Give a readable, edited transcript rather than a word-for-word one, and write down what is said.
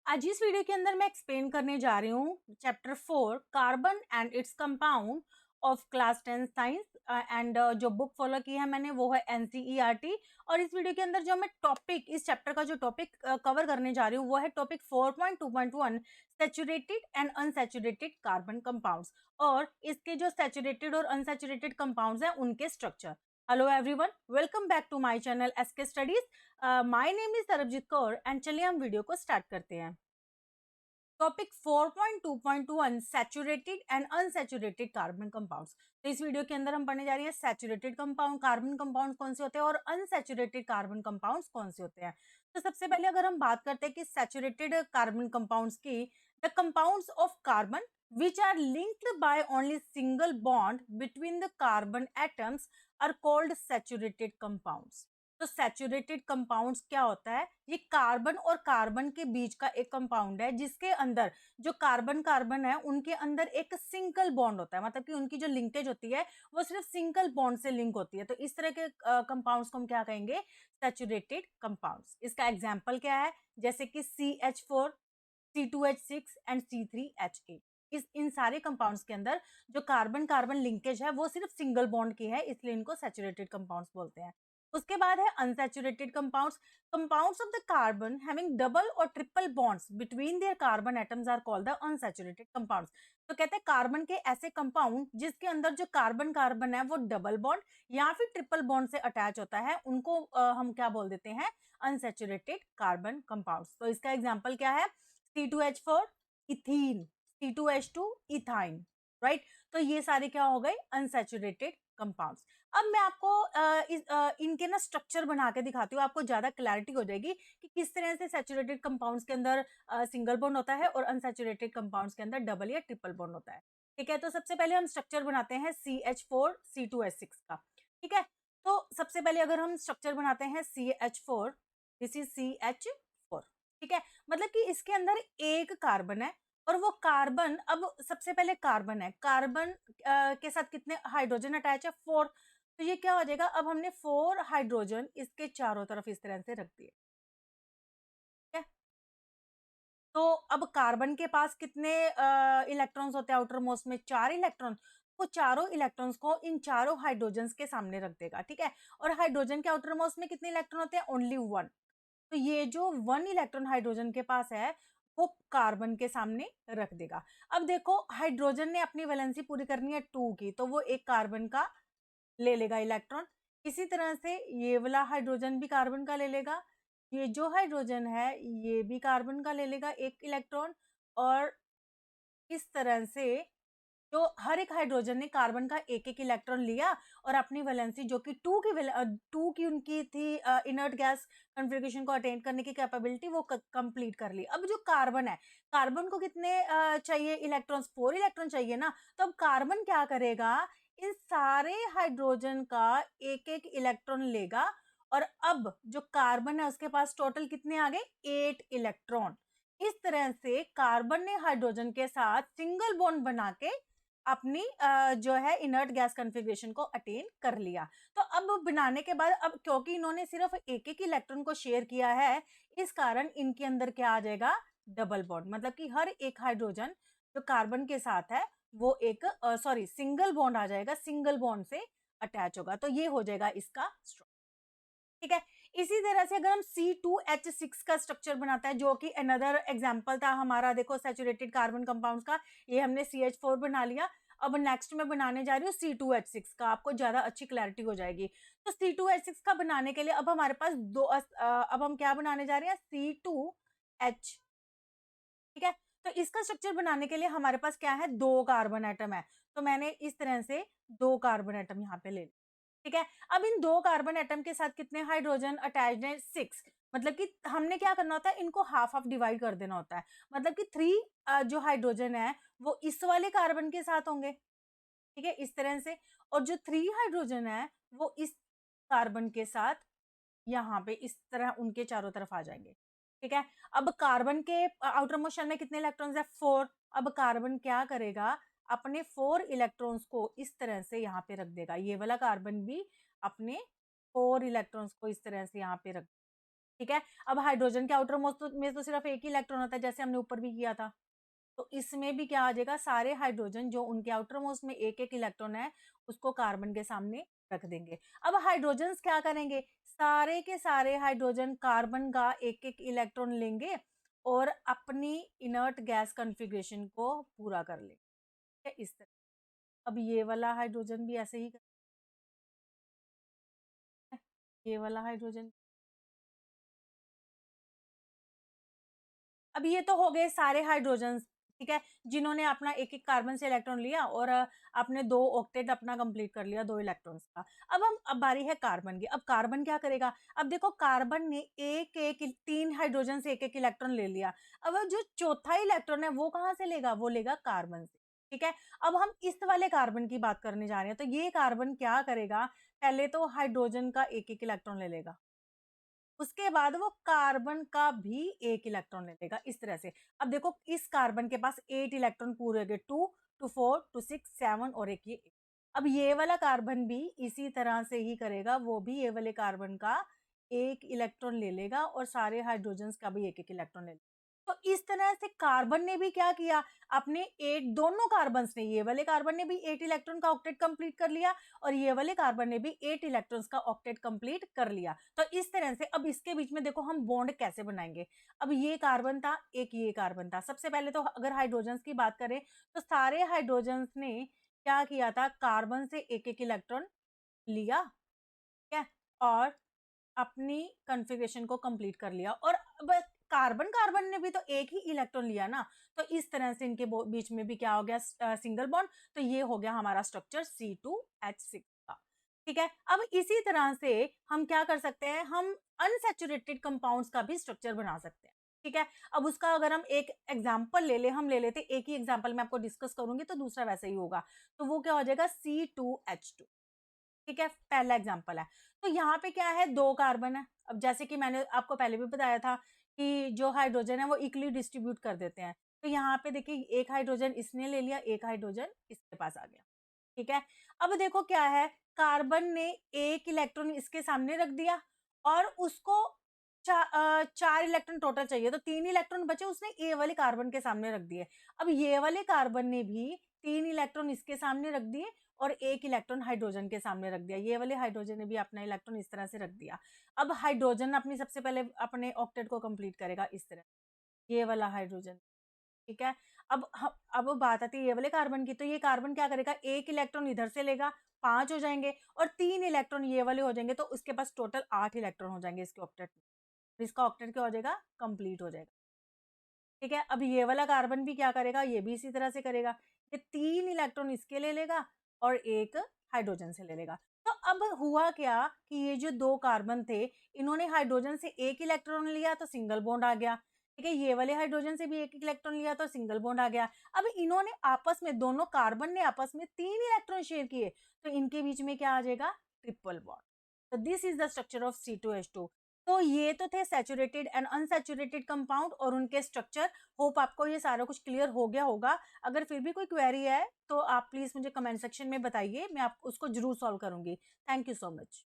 आज इस वीडियो के अंदर मैं एक्सप्लेन करने जा रही हूँ chapter 4 carbon and its compound of class 10 science and जो बुक फॉलो की है मैंने वो है एनसीईआरटी। और इस वीडियो के अंदर जो मैं टॉपिक इस चैप्टर का जो टॉपिक कवर करने जा रही हूँ वो है topic 4.2.1 saturated and unsaturated carbon compounds और इसके जो सैचुरेटेड और अनसैचुरेटेड कंपाउंड्स हैं उनके structure. Hello everyone, welcome back to my channel SK studies. My name is Sarabjeet Kaur and चलिए हम वीडियो को स्टार्ट करते हैं। Topic 4.2.1 saturated and unsaturated carbon compounds. तो इस वीडियो के अंदर हम पढ़ने जा रहे हैं सैचुरेटेड कंपाउंड कार्बन कंपाउंड्स कौन से होते हैं और अनसैचुरेटेड कार्बन कंपाउंड्स कौन से होते हैं। तो सबसे पहले अगर हम बात करते हैं कि सैचुरेटेड कार्बन कंपाउंड्स की, the compounds of carbon which are linked by only single bond between the carbon atoms are called saturated compounds। तो सैचुरेटेड कंपाउंड्स क्या होता है? ये कार्बन और कार्बन के बीच का एक कंपाउंड है जिसके अंदर जो कार्बन कार्बन है उनके अंदर एक सिंगल बॉन्ड होता है, मतलब कि उनकी जो लिंकेज होती है वो सिर्फ सिंगल बॉन्ड से लिंक होती है। तो इस तरह के कंपाउंड्स को हम क्या कहेंगे? Saturated compounds. इसका एग्जाम्पल क्या है? जैसे कि CH4, C2H6 एंड C3H8। इस इन सारे कंपाउंड्स के अंदर जो कार्बन कार्बन लिंकेज है वो सिर्फ सिंगल बॉन्ड की है, इसलिए इनको सैचुरेटेड कंपाउंड्स बोलते हैं। उसके बाद है unsaturated compounds. Compounds of the carbon having double or triple bonds between their carbon atoms are called the unsaturated compounds. तो कहते हैं कार्बन के ऐसे कंपाउंड जिसके अंदर जो कार्बन कार्बन है वो डबल बॉन्ड या फिर ट्रिपल बॉन्ड से अटैच होता है, उनको हम क्या बोल देते हैं? Unsaturated carbon compounds. तो इसका एग्जाम्पल क्या है? C2H4 ethene, C2H2 ethyne, right. तो ये सारे क्या हो गए? Unsaturated compounds. अब मैं आपको इनके ना स्ट्रक्चर बना के दिखाती हूँ, आपको ज्यादा क्लैरिटी हो जाएगी कि किस तरह से सैचुरेटेड कंपाउंड्स के अंदर सिंगल बॉन्ड होता है और अनसैचुरेटेड कंपाउंड्स के अंदर डबल या ट्रिपल बॉन्ड होता है। ठीक है, तो सबसे पहले हम स्ट्रक्चर बनाते हैं CH4 C2H6 का। ठीक है, तो सबसे पहले अगर हम स्ट्रक्चर बनाते हैं CH4, दिस इज CH4। ठीक है, मतलब कि इसके अंदर एक कार्बन है और वो कार्बन, अब सबसे पहले कार्बन है, कार्बन के साथ कितने हाइड्रोजन अटैच है? 4। तो ये क्या हो जाएगा? अब हमने 4 हाइड्रोजन इसके चारों तरफ इस तरह से रख दिए। ठीक है, तो अब कार्बन के पास कितने इलेक्ट्रॉन्स होते हैं आउटर मोस्ट में? 4 इलेक्ट्रॉन। वो चारों इलेक्ट्रॉन्स को इन चारों हाइड्रोजन के सामने रख देगा। ठीक है, और हाइड्रोजन के आउटर मोस्ट में कितने इलेक्ट्रॉन होते हैं? ओनली 1। तो ये जो 1 इलेक्ट्रॉन हाइड्रोजन के पास है वो कार्बन के सामने रख देगा। अब देखो, हाइड्रोजन ने अपनी वैलेंसी पूरी करनी है 2 की, तो वो एक कार्बन का ले लेगा इलेक्ट्रॉन। इसी तरह से ये वाला हाइड्रोजन भी कार्बन का ले लेगा, ये जो हाइड्रोजन है ये भी कार्बन का ले लेगा एक इलेक्ट्रॉन। और इस तरह से जो हर एक हाइड्रोजन ने कार्बन का एक-एक इलेक्ट्रॉन लिया और अपनी वैलेंसी जो कि 2 की उनकी थी इनर्ट गैस कॉन्फ़िगरेशन को अटेन करने की कैपेबिलिटी, वो कंप्लीट कर ली। अब जो कार्बन है, कार्बन को कितने चाहिए इलेक्ट्रॉन्स? 4 इलेक्ट्रॉन चाहिए ना। तो अब कार्बन क्या करेगा? इन सारे हाइड्रोजन का एक-एक इलेक्ट्रॉन लेगा और अब जो कार्बन है उसके पास टोटल कितने आ गए? 8 इलेक्ट्रॉन। इस तरह से कार्बन ने हाइड्रोजन के साथ सिंगल बॉन्ड बना के अपनी जो है इनर्ट गैस कॉन्फ़िगरेशन को अटेन कर लिया। तो अब बनाने के बाद, अब क्योंकि इन्होंने सिर्फ एक-एक इलेक्ट्रॉन को शेयर किया है, इस कारण इनके अंदर क्या आ जाएगा? Double bond. मतलब कि हर एक हाइड्रोजन जो कार्बन के साथ है वो एक सिंगल बॉन्ड आ जाएगा, सिंगल बॉन्ड से अटैच होगा। तो ये हो जाएगा इसका स्ट्रक्चर। ठीक है, इसी तरह से अगर हम C2H6 का स्ट्रक्चर बनाता है, जो कि अनदर एग्जांपल था हमारा, देखो सैचुरेटेड कार्बन कंपाउंड्स का, ये हमने CH4 बना लिया। अब नेक्स्ट मैं बनाने जा रही हूँ C2H6 का, आपको ज्यादा अच्छी क्लैरिटी हो जाएगी। तो C2H6 का बनाने के लिए अब हमारे पास अब हम क्या बनाने जा रहे हैं? C2H। ठीक है, तो इसका स्ट्रक्चर बनाने के लिए हमारे पास क्या है? 2 कार्बन एटम है। तो मैंने इस तरह से 2 कार्बन एटम यहाँ पे ले लिया। ठीक है, अब इन 2 कार्बन एटम के साथ कितने हाइड्रोजन अटैच्ड हैं? 6। मतलब कि हमने क्या करना होता है? इनको हाफ हाफ डिवाइड कर देना होता है। मतलब कि 3 जो हाइड्रोजन है वो इस वाले कार्बन के साथ होंगे। ठीक है, इस तरह से। और जो 3 हाइड्रोजन है वो इस कार्बन के साथ यहाँ पे इस तरह उनके चारों तरफ आ जाएंगे। ठीक है, अब कार्बन के आउटर मोस्ट शेल में कितने इलेक्ट्रॉन्स है? 4। अब कार्बन क्या करेगा? अपने 4 इलेक्ट्रॉन्स को इस तरह से यहाँ पे रख देगा। ये वाला कार्बन भी अपने 4 इलेक्ट्रॉन्स को इस तरह से यहाँ पे रख ठीक है। अब हाइड्रोजन के आउटर मोस्ट में तो सिर्फ एक ही इलेक्ट्रॉन होता है, जैसे हमने ऊपर भी किया था। तो इसमें भी क्या आ जाएगा, सारे हाइड्रोजन जो उनके आउटर मोस्ट में एक एक इलेक्ट्रॉन है, उसको कार्बन के सामने रख देंगे। अब हाइड्रोजन्स क्या करेंगे, सारे के सारे हाइड्रोजन कार्बन का एक एक इलेक्ट्रॉन लेंगे और अपनी इनर्ट गैस कॉन्फ़िगरेशन को पूरा कर लेंगे। ठीक है, इस तरह। अब ये वाला हाइड्रोजन भी ऐसे ही करना है, ये वाला हाइड्रोजन। अब ये तो हो गए सारे हाइड्रोजन्स, ठीक है, जिन्होंने अपना एक-एक कार्बन से इलेक्ट्रॉन लिया और आपने 2 ऑक्टेट अपना कंप्लीट कर लिया 2 इलेक्ट्रॉन्स का। अब बारी है कार्बन की। अब कार्बन क्या करेगा? अब देखो कार्बन ने एक-एक 3 हाइड्रोजन से एक-एक इलेक्ट्रॉन ले लिया। अब वो जो चौथा इलेक्ट्रॉन है वो कहाँ से लेगा? वो लेगा कार्बन से, ठीक है? अब हम इस वाले कार्बन की बात करने जा रहे हैं, तो ये कार्बन क्या करेगा? पहले तो हाइड्रोजन का एक-एक इलेक्ट्रॉन ले लेगा। उसके बाद वो कार्बन का भी 1 इलेक्ट्रॉन ले लेगा, इस तरह से। अब देखो इस कार्बन के पास 8 इलेक्ट्रॉन पूरे हो गए, 2 टू 4 टू 6 7 और एक ये 8। अब ये वाला कार्बन भी इसी तरह से ही करेगा, वो भी ये वाले कार्बन का 1 इलेक्ट्रॉन ले लेगा और सारे हाइड्रोजन्स का भी 1-1 इलेक्ट्रॉन ले लेगा। तो इस तरह से कार्बन ने भी क्या किया, अपने 8 दोनों कार्बन्स ने, ये वाले कार्बन ने भी 8 इलेक्ट्रॉन का ऑक्टेट कंप्लीट कर लिया और ये वाले कार्बन ने भी 8 इलेक्ट्रॉन्स का ऑक्टेट कंप्लीट कर लिया। तो इस तरह से अब इसके बीच में देखो हम बॉन्ड कैसे बनाएँगे। अब ये कार्बन था, एक ये कार्बन था। सबसे पहले तो अगर हाइड्रोजन्स की बात करें, तो सारे हाइड्रोजन्स ने क्या किया था, कार्बन से एक-एक इलेक्ट्रॉन लिया, ठीक है? और अपनी कॉन्फ़िगरेशन को कंप्लीट कर लिया और अब कार्बन-कार्बन ने भी तो एक ही इलेक्ट्रॉन लिया ना, तो इस तरह से इनके बीच में भी क्या हो गया, सिंगल बॉन्ड, तो ये हो गया हमारा स्ट्रक्चर C2H6 का। ठीक है? अब इसी तरह से हम क्या कर सकते हैं, हम अनसैचुरेटेड कंपाउंड्स का भी स्ट्रक्चर बना सकते हैं। ठीक है? अब उसका अगर हम एक एग्ज़ाम्पल ले लें, हम ले लेते हैं, एक ही एग्ज़ाम्पल मैं आपको डिस्कस करूँगी तो दूसरा वैसे ही होगा। तो वो क्या हो जाएगा, C2H2। ठीक है, पहला एग्जांपल है। तो यहाँ पे क्या है, 2 कार्बन है। अब जैसे कि मैंने आपको पहले भी बताया था कि जो हाइड्रोजन है वो इक्वली डिस्ट्रीब्यूट कर देते हैं। तो यहाँ पे देखिए एक हाइड्रोजन इसने ले लिया, एक हाइड्रोजन इसके पास आ गया। ठीक है? अब देखो क्या है, कार्बन ने 1 इलेक्ट्रॉन इसके सामने रख दिया और उसको 4 इलेक्ट्रॉन टोटल चाहिए, तो 3 इलेक्ट्रॉन बचे, उसने ए वाले कार्बन के सामने रख दिए। अब ये वाले कार्बन ने भी 3 इलेक्ट्रॉन इसके सामने रख दिए और 1 इलेक्ट्रॉन हाइड्रोजन के सामने रख दिया। ये वाले हाइड्रोजन ने भी अपना इलेक्ट्रॉन इस तरह से रख दिया। अब हाइड्रोजन अपनी सबसे पहले अपने ऑक्टेट को कंप्लीट करेगा इस तरह, ये वाला हाइड्रोजन, ठीक है? अब बात आती है ये वाले कार्बन की, तो ये कार्बन क्या करेगा, 1 इलेक्ट्रॉन इधर से लेगा, 5 हो जाएँगे और 3 इलेक्ट्रॉन ये वाले हो जाएँगे, तो उसके पास टोटल 8 इलेक्ट्रॉन हो जाएँगे इसके ऑक्टेट में। तो इसका ऑक्टेट क्या हो जाएगा, कंप्लीट हो जाएगा। ठीक है? अब ये वाला कार्बन भी क्या करेगा, ये भी इसी तरह से करेगा। ये 3 इलेक्ट्रॉन इसके ले लेगा और 1 हाइड्रोजन से ले लेगा। तो अब हुआ क्या कि ये जो 2 कार्बन थे, इन्होंने हाइड्रोजन से 1 इलेक्ट्रॉन लिया तो सिंगल बॉन्ड आ गया। ठीक है? ये वाले हाइड्रोजन से भी 1 इलेक्ट्रॉन लिया तो सिंगल बॉन्ड आ गया। अब इन्होंने आपस में, दोनों कार्बन ने आपस में 3 इलेक्ट्रॉन शेयर किए, तो इनके बीच में क्या आ जाएगा, ट्रिपल बॉन्ड। तो this is the structure of C2H2। तो ये तो थे सैचुरेटेड एंड अनसैचुरेटेड कंपाउंड और उनके स्ट्रक्चर। होप आपको ये सारा कुछ क्लियर हो गया होगा। अगर फिर भी कोई क्वेरी है तो आप प्लीज़ मुझे कमेंट सेक्शन में बताइए, मैं आप उसको ज़रूर सॉल्व करूँगी। Thank you so much.